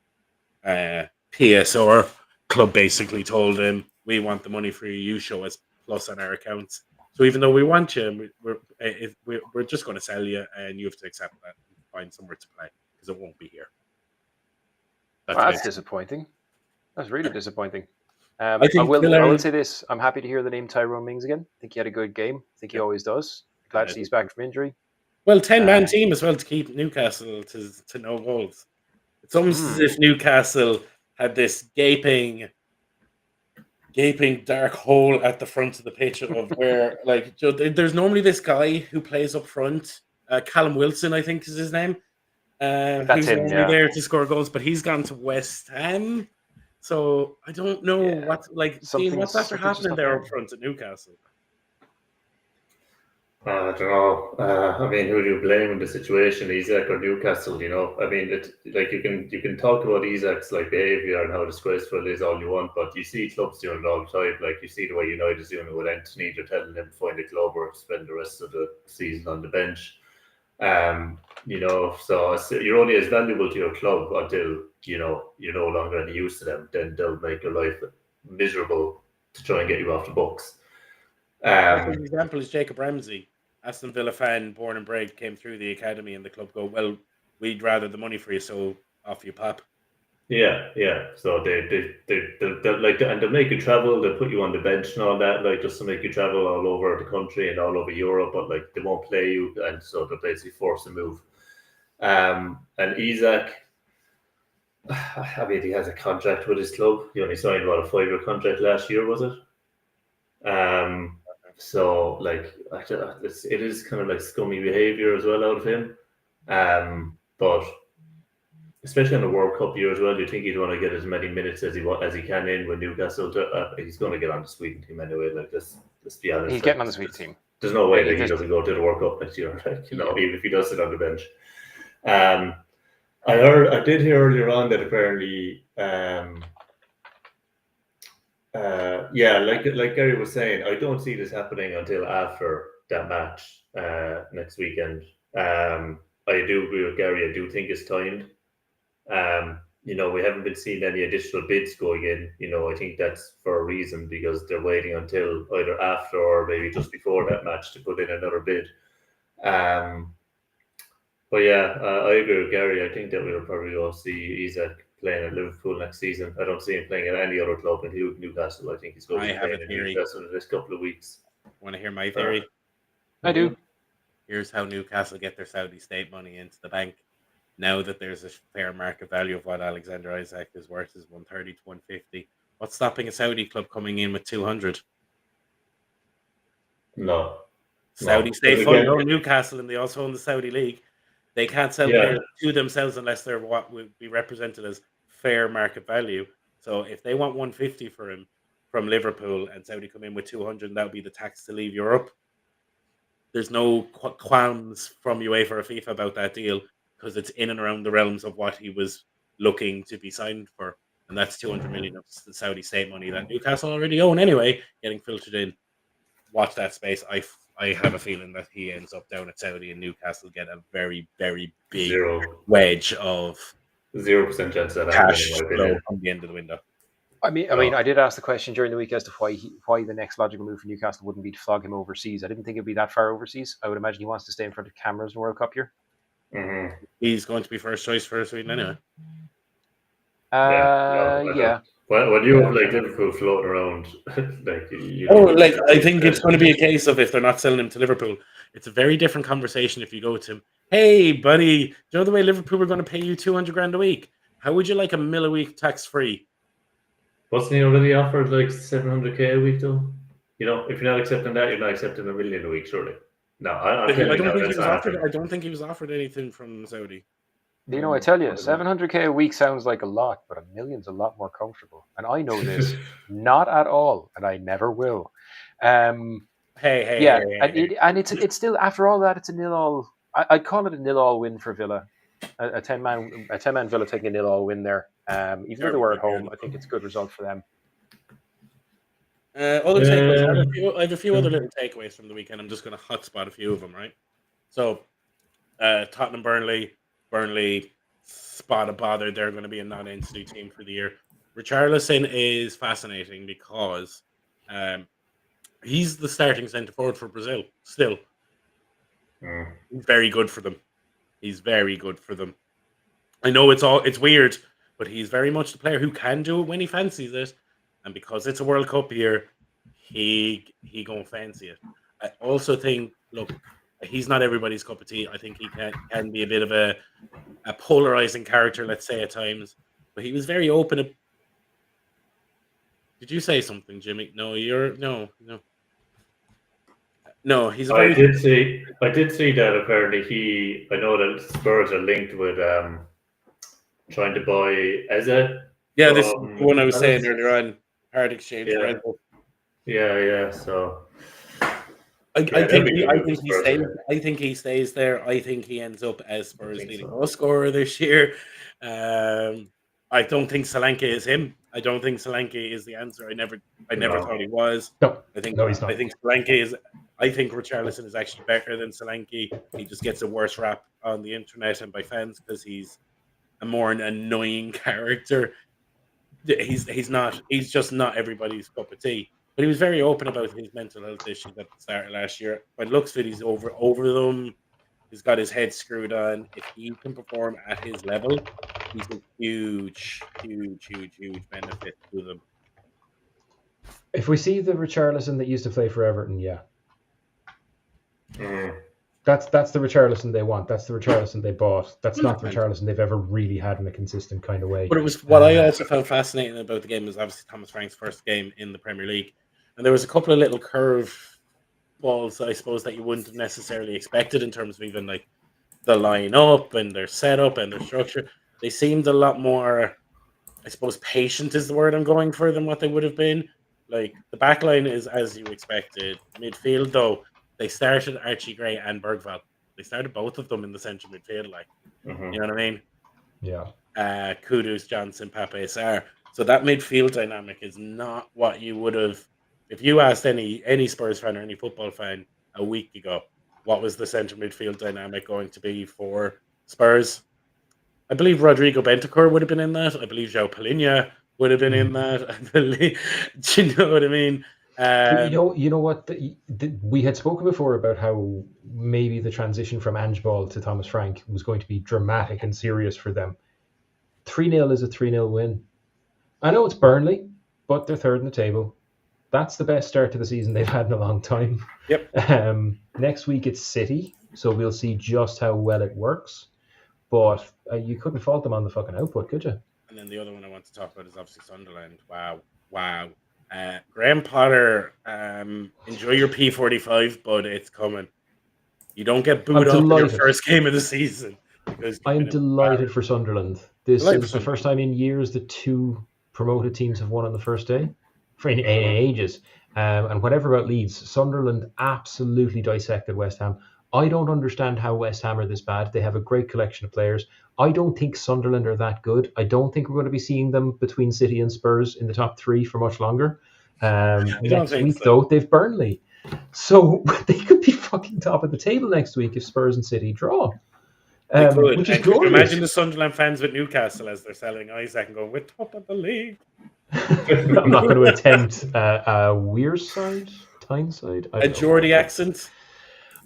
PSR club basically told him, we want the money for you. You show us plus on our accounts. So even though we want you, we're just going to sell you, and you have to accept that and find somewhere to play because it won't be here. That's disappointing. That's really disappointing. I think will say this. I'm happy to hear the name Tyrone Mings again. I think he had a good game. I think he always does. Glad to see he's back from injury. Well, 10-man team as well to keep Newcastle to no goals. It's almost as if Newcastle had this gaping dark hole at the front of the pitch of where, like, there's normally this guy who plays up front, Callum Wilson, I think is his name, who's normally there to score goals, but he's gone to West Ham. So I don't know what's after happening there up front at Newcastle. I don't know. I mean, who do you blame in the situation, Isak or Newcastle? You know, I mean, you can talk about Isak's like behaviour and how disgraceful it is all you want, but you see clubs doing it all the time. Like you see the way United is doing it with Anthony. They're telling him to find a club or spend the rest of the season on the bench. You know, so you're only as valuable to your club until you're no longer any use to them. Then they'll make your life miserable to try and get you off the books. For example, is Jacob Ramsey, Aston Villa fan, born and bred, came through the academy, and the club go, well, we'd rather the money for you, so off you pop. Yeah. So they like, and they'll make you travel. They'll put you on the bench and all that, like just to make you travel all over the country and all over Europe. But like they won't play you, and so they're basically forced to move. And Isak, I mean, he has a contract with his club. He only signed about a 5-year contract last year, was it? So like it is kind of like scummy behavior as well out of him. But especially in the World Cup year as well, you think he'd want to get as many minutes as he can in with Newcastle. He's going to get on the Sweden team anyway. Like let's be honest. He's getting on the Sweden team. There't no way that he doesn't go to the World Cup next year. Like, even if he does sit on the bench. I did hear earlier on that apparently. Like Gary was saying, I don't see this happening until after that match next weekend. I do agree with Gary. I do think it's timed. We haven't been seeing any additional bids going in. I think that's for a reason because they're waiting until either after or maybe just before that match to put in another bid. But yeah, I agree with Gary. I think that we'll probably all see Isak playing at Liverpool next season. I don't see him playing at any other club in Newcastle. I think he's going to be playing in Newcastle in the next couple of weeks. Want to hear my theory? I do. Here's how Newcastle get their Saudi state money into the bank. Now that there's a fair market value of what Alexander Isak is worth is 130 to 150. What's stopping a Saudi club coming in with 200? No. Saudi state fully own Newcastle, and they also own the Saudi league. They can't sell players to themselves unless they're what would be represented as fair market value. So if they want 150 for him from Liverpool and Saudi come in with 200, that would be the tax to leave Europe. There's no qualms from UEFA or FIFA about that deal because it's in and around the realms of what he was looking to be signed for. And that's 200 million of the Saudi state money that Newcastle already own anyway, getting filtered in. Watch that space. I have a feeling that he ends up down at Saudi and Newcastle get a very, very big wedge of 0% chance that cash flow from the end of the window. I mean, I did ask the question during the week as to why the next logical move for Newcastle wouldn't be to flog him overseas. I didn't think it'd be that far overseas. I would imagine he wants to stay in front of cameras in the World Cup year. Mm-hmm. He's going to be first choice for Sweden anyway. Yeah. When you have like Liverpool floating around, I think it's going to be a case of if they're not selling him to Liverpool, it's a very different conversation if you go to him. Hey, buddy, do you know the way Liverpool were going to pay you $200,000 a week? How would you like $1 million a week tax free? Wasn't he already offered like $700,000 a week though? You know, if you're not accepting that, you're not accepting $1 million a week, surely. No, I don't think he was offered anything from Saudi. You know, I tell you, $700,000 a week sounds like a lot, but $1 million's a lot more comfortable. And I know this, not at all, and I never will. And it's still, after all that, it's a 0-all. I'd call it a 0-all win for Villa. A 10-man Villa taking a 0-all win there. Even though they were at home, I think it's a good result for them. Other takeaways. I have a few other little takeaways from the weekend. I'm just going to hotspot a few of them, right? So, Tottenham, Burnley, spot a bother. They're going to be a non-entity team for the year. Richarlison is fascinating because he's the starting centre forward for Brazil still. He's very good for them. I know it's weird, but he's very much the player who can do it when he fancies it. And because it's a World Cup year, he gonna fancy it. I also think, look, he's not everybody's cup of tea. I think he can be a bit of a polarizing character, let's say, at times. But he was very open. Did you say something, Jimmy? No. No, he's. I did see that apparently I know that Spurs are linked with trying to buy Eze. Yeah, this is the one I was saying earlier on. Hard exchange. Yeah. Yeah. So. I think he stays there. I think he ends up as Spurs' leading goal scorer this year. I don't think Solanke is him. I don't think Solanke is the answer. I never thought he was. No, he's not. I think Solanke is. I think Richarlison is actually better than Solanke. He just gets a worse rap on the internet and by fans because he's a more annoying character. He's just not everybody's cup of tea. But he was very open about his mental health issues at the start of last year. By the looks of it, he's over them. He's got his head screwed on. If he can perform at his level, he's a huge benefit to them. If we see the Richarlison that used to play for Everton, yeah. That's the Richarlison they want. That's the Richarlison they bought. That's not the Richarlison they've ever really had in a consistent kind of way. But it was what I also found fascinating about the game was obviously Thomas Frank's first game in the Premier League. And there was a couple of little curve balls, I suppose, that you wouldn't have necessarily expected in terms of even like the line up and their setup and their structure. They seemed a lot more, I suppose, patient is the word I'm going for than what they would have been. Like the back line is as you expected. Midfield, though, they started Archie Gray and Bergvall. They started both of them in the central midfield, like you know what I mean? Yeah. Kudus, Johnson, Pape, Sarr. So that midfield dynamic is not what you would have. If you asked any Spurs fan or any football fan a week ago, what was the central midfield dynamic going to be for Spurs? I believe Rodrigo Bentancur would have been in that. I believe João Palhinha would have been in that. I believe, do you know what I mean? You know what? We had spoken before about how maybe the transition from Ange Ball to Thomas Frank was going to be dramatic and serious for them. 3-0 is a 3-0 win. I know it's Burnley, but they're third in the table. That's the best start to the season they've had in a long time. Yep. Next week it's City, so we'll see just how well it works. But you couldn't fault them on the fucking output, could you? And then the other one I want to talk about is obviously Sunderland. Wow. Graham Potter, enjoy your P45, but it's coming. You don't get booed up in your first game of the season. I'm delighted for Sunderland. This is the first time in years that two promoted teams have won on the first day. For ages. And whatever about Leeds, Sunderland absolutely dissected West Ham. I don't understand how West Ham are this bad. They have a great collection of players. I don't think Sunderland are that good. I don't think we're going to be seeing them between City and Spurs in the top three for much longer. Next week, though, they've Burnley. So they could be fucking top of the table next week if Spurs and City draw. Which is glorious. Imagine the Sunderland fans with Newcastle as they're selling Isaac and going, we're top of the league. I'm not going to attempt a Wearside, Tyneside. A Geordie accent.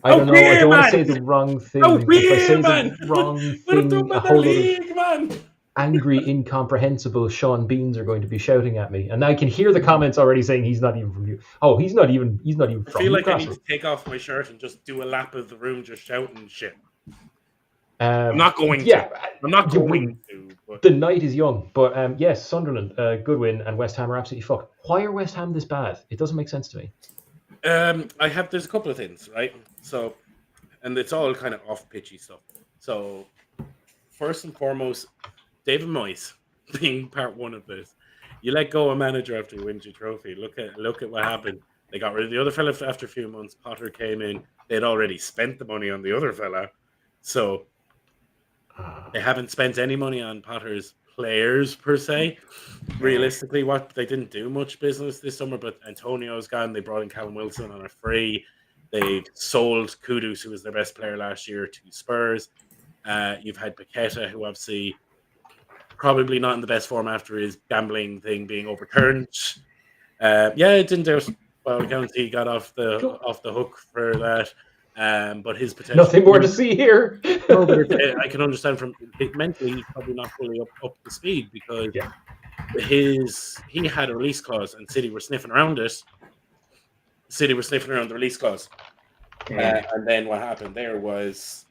I don't know. I don't want to say man! the wrong thing. If I say man! the wrong What have done thing, a with the whole lot of league, man? angry, incomprehensible Sean Beans are going to be shouting at me, and I can hear the comments already saying he's not even from you. Oh, he's not even I from feel like I need Newcastle. to take off my shirt and just do a lap of the room, just shouting shit. I'm I'm not going to. I'm not going to. But... The night is young, but yes, Sunderland, good win, and West Ham are absolutely fucked. Why are West Ham this bad? It doesn't make sense to me. There's a couple of things, right? So, and it's all kind of off-pitchy stuff. So, first and foremost, David Moyes being part one of this. You let go a manager after you win your trophy. Look at what happened. They got rid of the other fella after a few months. Potter came in. They'd already spent the money on the other fella, so they haven't spent any money on Potter's players per se. Realistically, what they didn't do much business this summer, but Antonio's gone. They brought in Callum Wilson on a free. They've sold Kudus, who was their best player last year, to Spurs. You've had Paqueta, who obviously probably not in the best form after his gambling thing being overturned. It didn't do it. Well, County got off the hook for that. But his potential. Nothing more to see here. No, but I can understand from mentally he's probably not fully up to speed because he had a release clause and City were sniffing around it. City were sniffing around the release clause, and then what happened there was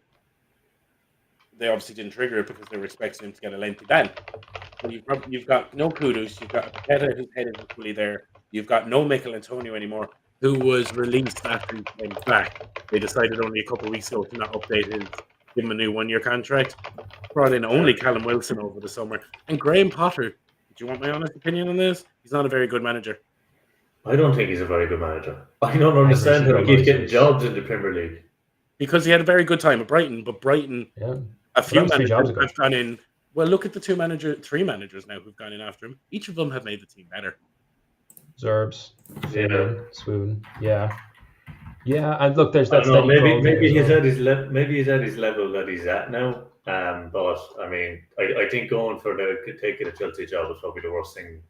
they obviously didn't trigger it because they were expecting him to get a lengthy ban. So you've got no Kudus, you've got Paqueta whose head isn't fully there. You've got no Mikel Antonio anymore, who was released after he came back. They decided only a couple of weeks ago to not give him a new 1-year contract. Brought in only Callum Wilson over the summer. And Graham Potter, do you want my honest opinion on this? He's not a very good manager. I don't think he's a very good manager. I don't understand how he keeps getting jobs in the Premier League. Because he had a very good time at Brighton, but Brighton, a few managers have gone in. Well, look at the three managers now who've gone in after him. Each of them have made the team better. Zerbs, Swoon, yeah, and look, there's that. Maybe he's at his level that he's at now. But I mean, I think going for taking a Chelsea job was probably the worst thing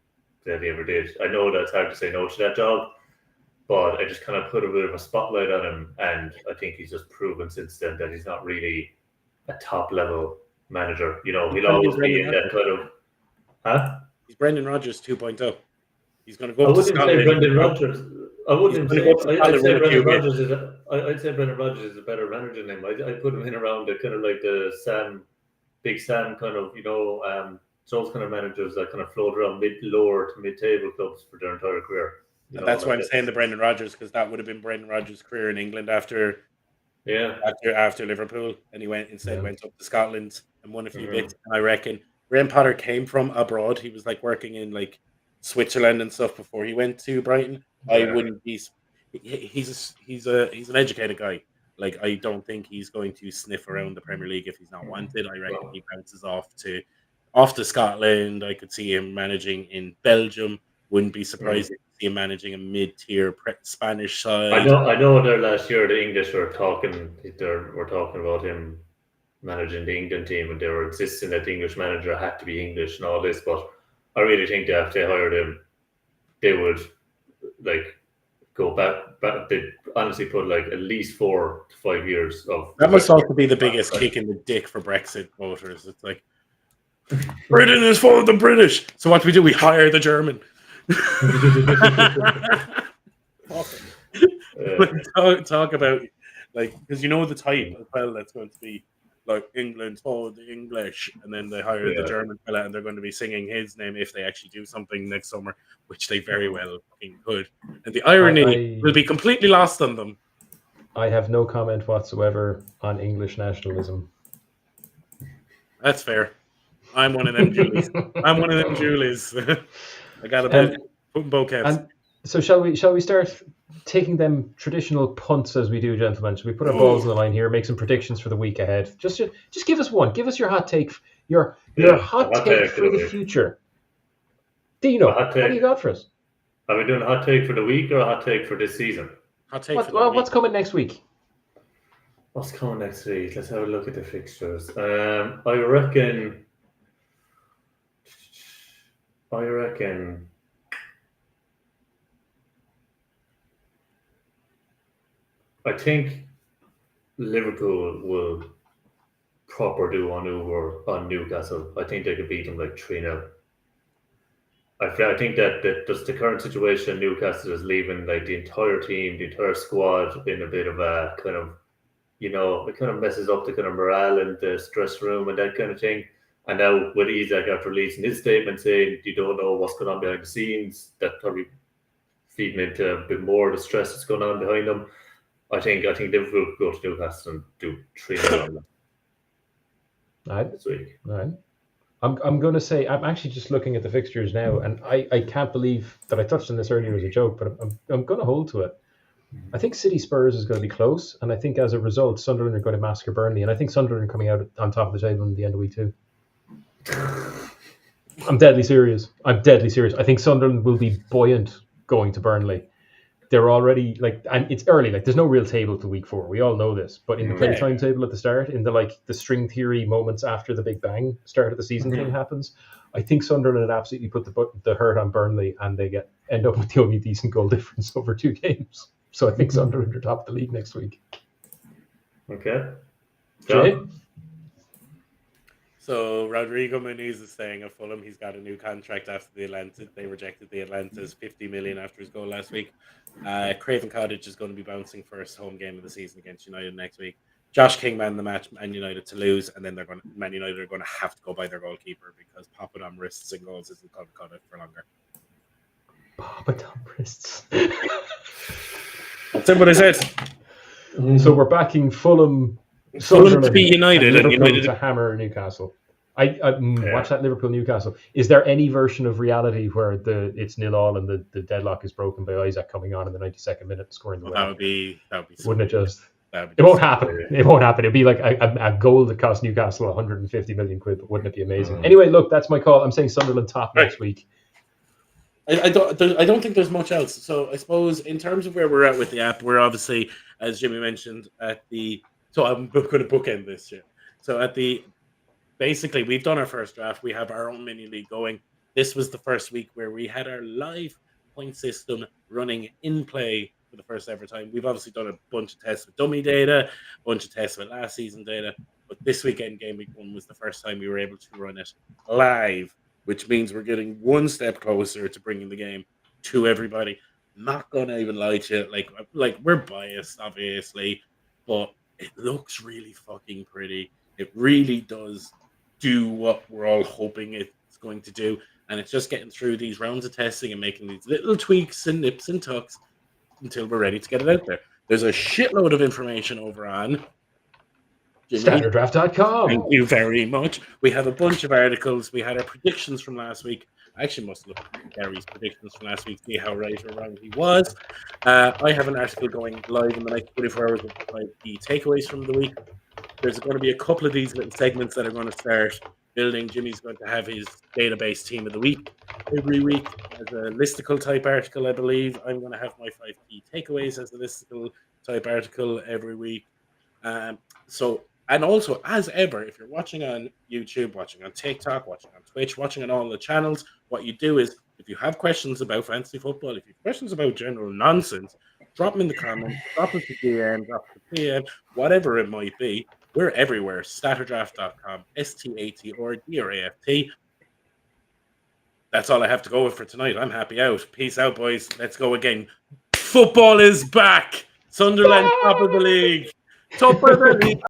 that he ever did. I know that's hard to say no to that job, but I just kind of put a bit of a spotlight on him, and I think he's just proven since then that he's not really a top level manager. You know, he'll always be in that kind of. He's Brendan Rodgers 2.0. He's going to go. I wouldn't say Brendan Rodgers. I'd say Brendan Rodgers is a better manager than him. I'd put him in around the kind of like the Big Sam kind of, those kind of managers that kind of float around lower to mid-table clubs for their entire career. That's why I'm saying the Brendan Rodgers, because that would have been Brendan Rodgers' career in England after Liverpool, and he went up to Scotland and won a few bits. And I reckon Graham Potter came from abroad. He was like working in like Switzerland and stuff before he went to Brighton. I wouldn't be. He's an educated guy. Like, I don't think he's going to sniff around the Premier League if he's not wanted. I reckon he bounces off to Scotland. I could see him managing in Belgium. Wouldn't be surprised to see him managing a mid-tier Spanish side. I know. There last year, the English were talking about him managing the England team, and they were insisting that the English manager had to be English and all this. But I really think that if they hired him, they would go back. They honestly put at least 4 to 5 years of. That must also be the biggest kick in the dick for Brexit voters. It's like Britain is full of the British. So what do? We hire the German. Talk about because the type as well that's going to be like England for the English, and then they hire the German fella, and they're going to be singing his name if they actually do something next summer, which they very well could. And the irony will be completely lost on them. I have no comment whatsoever on English nationalism. That's fair. I'm one of them Julies. I got a bit putting bow caps. So shall we start taking them traditional punts as we do, gentlemen? Should we put our balls on the line here, make some predictions for the week ahead? Just give us one. Give us your hot take. Your hot take for the future. Dino, what do you got for us? Are we doing a hot take for the week or a hot take for this season? Hot take. What's coming next week? What's coming next week? Let's have a look at the fixtures. I reckon I think Liverpool will proper do on Newcastle. I think they could beat them like 3-0. I think that just the current situation, Newcastle is leaving like the entire team, the entire squad in a bit of a kind of, it kind of messes up the kind of morale in the stress room and that kind of thing. And now with Isaac after releasing his statement saying you don't know what's going on behind the scenes, that probably feeding into a bit more of the stress that's going on behind them. I think Liverpool go to Newcastle and do 3-0 on them. All right. This week. All right. I'm going to say, I'm actually just looking at the fixtures now, and I can't believe that I touched on this earlier as a joke, but I'm going to hold to it. I think City Spurs is going to be close, and I think as a result, Sunderland are going to massacre Burnley, and I think Sunderland are coming out on top of the table in the end of week 2. I'm deadly serious. I think Sunderland will be buoyant going to Burnley. They're already and it's early. There's no real table to week 4. We all know this, but in the play timetable at the start, in the string theory moments after the Big Bang start of the season thing happens, I think Sunderland absolutely put the hurt on Burnley, and they end up with the only decent goal difference over 2 games. So I think Sunderland are top of the league next week. Okay. Jay? So Rodrigo Muniz is staying at Fulham. He's got a new contract after the Atlanta. They rejected the Atlanta's $50 million after his goal last week. Craven Cottage is going to be bouncing first home game of the season against United next week. Josh King man the match, and United to lose, and then Man United are going to have to go by their goalkeeper because popping on wrists and goals isn't going to cut it for longer. Popping on wrists. That's what I said. So we're backing Fulham To beat United and Liverpool United to hammer Newcastle. I watch that Liverpool Newcastle. Is there any version of reality where it's 0-0 and the deadlock is broken by Isaac coming on in the 92nd minute and scoring the winner? That would be wouldn't it just? It won't happen. It won't happen. It'd be like a goal that cost Newcastle 150 million quid, but wouldn't it be amazing? Anyway, look, that's my call. I'm saying Sunderland top next week. I don't think there's much else. So I suppose in terms of where we're at with the app, we're obviously, as Jimmy mentioned, so I'm going to bookend this shit. So basically, we've done our first draft. We have our own mini league going. This was the first week where we had our live point system running in play for the first ever time. We've obviously done a bunch of tests with dummy data, a bunch of tests with last season data, but this weekend, Game Week 1 was the first time we were able to run it live, which means we're getting one step closer to bringing the game to everybody. Not going to even lie to you. Like we're biased, obviously, but it looks really fucking pretty. It really does do what we're all hoping it's going to do. And it's just getting through these rounds of testing and making these little tweaks and nips and tucks until we're ready to get it out there. There's a shitload of information over on StatrDraft.com. Thank you very much. We have a bunch of articles. We had our predictions from last week. I actually must look at Gary's predictions from last week to see how right or wrong he was. I have an article going live in the next 24 hours with the takeaways from the week. There's going to be a couple of these little segments that are going to start building. Jimmy's going to have his database team of the week every week as a listicle type article, I believe. I'm going to have my 5 key takeaways as a listicle type article every week. And also, as ever, if you're watching on YouTube, watching on TikTok, watching on Twitch, watching on all the channels, what you do is, if you have questions about fantasy football, if you have questions about general nonsense, drop them in the comments, drop them to DM, drop them to PM, whatever it might be. We're everywhere. StatrDraft.com, StatrDraft. That's all I have to go with for tonight. I'm happy out. Peace out, boys. Let's go again. Football is back. Sunderland, top of the league. Top of the league.